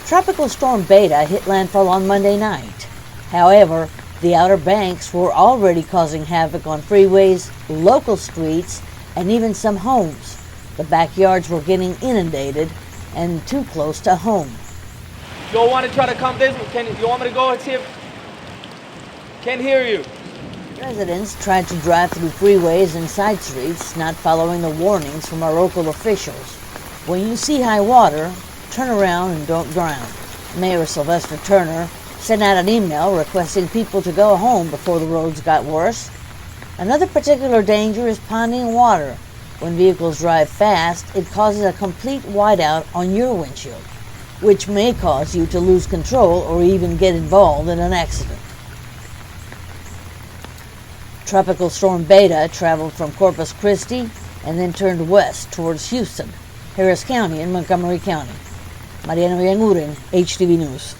Tropical Storm Beta hit landfall on Monday night. However, the Outer Banks were already causing havoc on freeways, local streets, and even some homes. The backyards were getting inundated and too close to home. You all want to try to come this way? You want me to go and see if... Can't hear you. Residents tried to drive through freeways and side streets, not following the warnings from our local officials. When you see high water, turn around and don't drown. Mayor Sylvester Turner sent out an email requesting people to go home before the roads got worse. Another particular danger is ponding water. When vehicles drive fast, it causes a complete whiteout on your windshield, which may cause you to lose control or even get involved in an accident. Tropical Storm Beta traveled from Corpus Christi and then turned west towards Houston, Harris County, and Montgomery County. Mariana Oyanguren, HTV News.